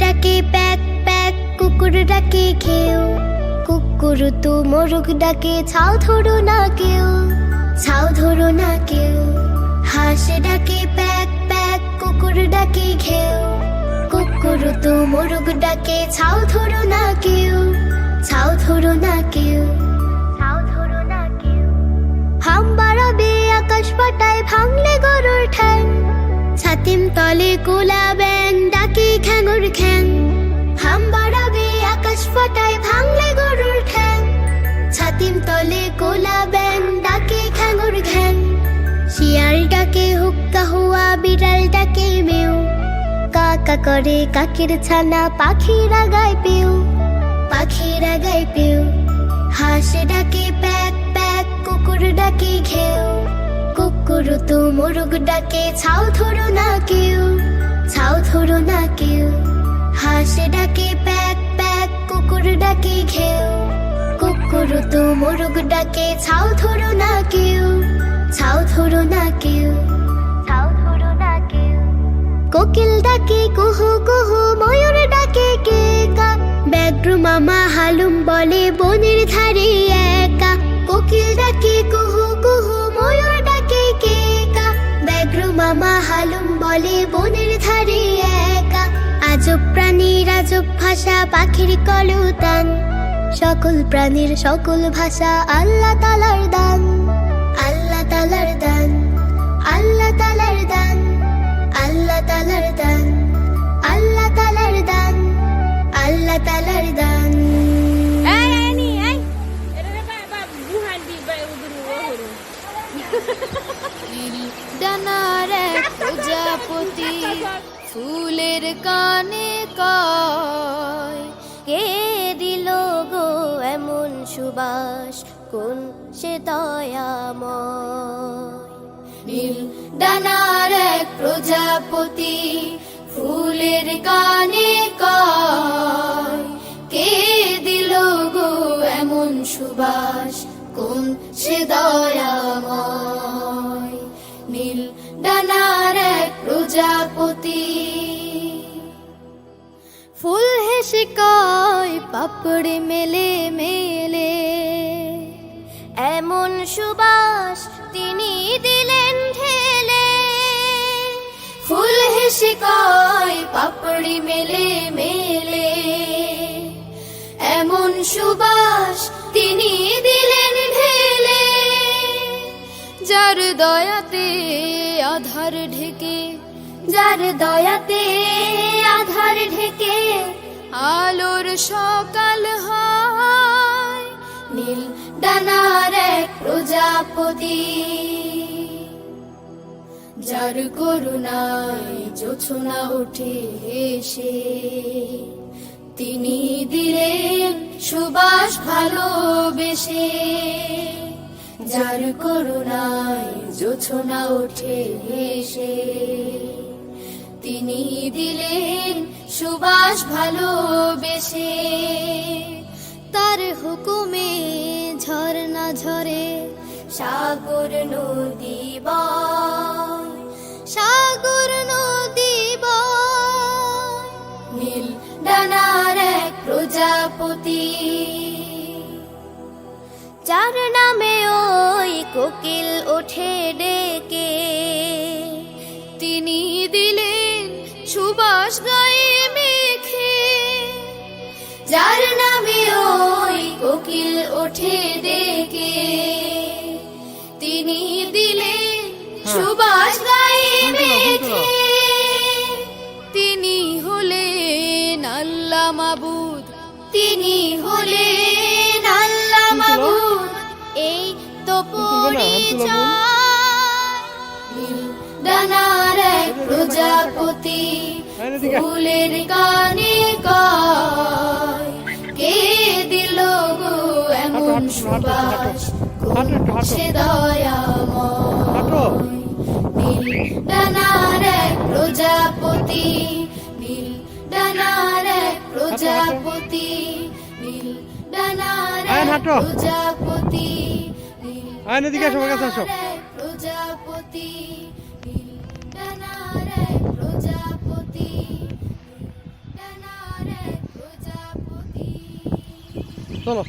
ডাকে pack pack, কুকুর ডাকে ঘেউ, কুকুর তো মোরগ ডাকে ছাও ধরো না কেউ, ছাও ধরো না কেউ। হাঁস ডাকে প্যাক প্যাক, কুকুর ডাকে ঘেউ, কুকুর তো মোরগ ডাকে ছাও ধরো না কেউ, ছাও ধরো না কেউ, ছাও ধরো না কেউ। হাম বাড়াবে আকাশ পাতায় ভাঙলে গরুর ঠ্যাং, ছাতিম তলে কোলা ব্যাং ডাকে খ্যাঙুর খ্যাং। হাম বাড়াবে আকাশ পাতায় ভাঙলে গরুর ঠ্যাং, ছাতিম তলে কোলা ব্যাং ডাকে খ্যাঙুর খ্যাং। শিয়াল ডাকে হুক্কা হুয়া, বিড়াল ডাকে মেউ, কাকা করে কাকের ছানা পাখিরা গায় পেউ, পাখিরা গায় পেউ। হাঁস ডাকে প্যাক প্যাক, কুকুর ডাকে ঘেউ, কুকুর তো মোরগ ডাকে ছাও ধরো না কেউ, ছাও ধরো না কেউ। হাঁস ডাকে প্যাক প্যাক, কুকুর ডাকে ঘেউ, কুকুর তো মোরগ ডাকে ছাও ধরো না কেউ, ছাও ধরো না কেউ, ছাও ধরো না কেউ। কোকিল ডাকে কুহু কুহু, ময়ূর ডাকে কে কা, ব্যাঘ্র মামা হালুম বলে বনের ধারে একা। কোকিল ডাকে কুহু কুহু, ময়ূর ডাকে কে কা, ব্যাঘ্র মামা হালুম বলে বনের ধারে একা। আজব প্রাণীর আজব ভাষা, পাখির কলতান, সকল প্রাণীর সকল ভাষা আল্লাহ তাআলার দান, আল্লাহ তাআলার দান, আল্লাহ তাআলার দান, আল্লাহ তাআলার দান, আল্লাহ তাআলার দান, আল্লাহ তাআলার দান। ডানার এক প্রজাপতি ফুলের কানে কয়, কে দিল গো এমন সুবাস, কোন সে দয়াময়। নীল ডানার এক প্রজাপতি ফুলের কানে কয়, কে দিল গো এমন সুবাস, কোন সে দয়াময়। নীল ডানার এক প্রজাপতি। ফুল হেসে কয় পাপড়ি মেলে মেলে, এমন সুবাস তিনি দিলেন ঢেলে। ফুল হেসে কয় পাপড়ি মেলে মেলে, এমন সুবাস তিনি দিলেন ঢেলে। যার দয়াতে আধার ঢেকে, যার দয়াতে আধার ঢেকে আলোর সকাল হয়। নীল ডানার এক প্রজাপতি। যার করুণায় জোছনা ওঠে হেসে, তিনি দিলেন সুবাস ভালোবেসে। যার করুণায় জোছনা ওঠে হেসে, তিনি দিলেন সুবাস ভালোবেসে। তার হুকুমে ঝরনা ঝরে, সাগর নদী বয়, সাগর নদী বয়। নীল ডানার এক প্রজাপতি। যার নামে ওই কোকিল ওঠে ডেকে, তিনি দিলেন সুবাস গায়ে মেখে। যার নামে ওই কোকিল ওঠে ডেকে, তিনি দিলেন সুবাস গায়ে মেখে। তিনি হলেন আল্লাহ মাবুদ, তিনি হলেন আল্লাহ মাবুদ। এই তো পরিচয়। নীল ডানার এক প্রজাপতি ফুলের কানে কয়, কে দিল গো এমন সুবাস, কোন সে দয়াময়। নীল ডানার এক প্রজাপতি, নীল ডানার এক প্রজাপতি, নীল ডানার এক প্রজাপতি, নীল ডানার এক প্রজাপতি, নীল ডানার এক প্রজাপতি, নীল ডানার চলো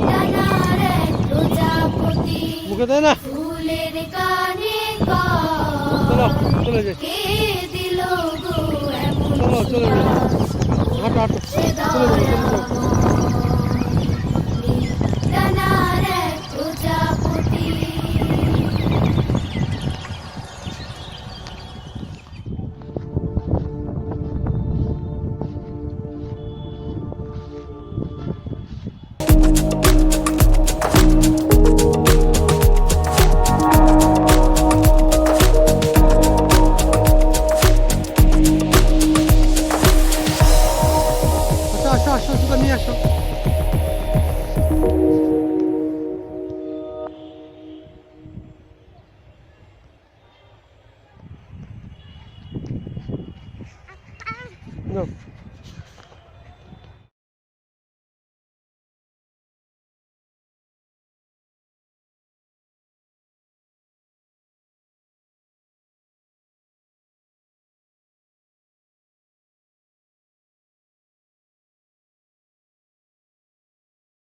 ডানার এক প্রজাপতি মুখে দেয় না ফুলের কানে চলো চলে যাই কে দিল গো এমন চলো চলে যাই হাঁটো হাঁটো সে চলে যাবো চলে যাবো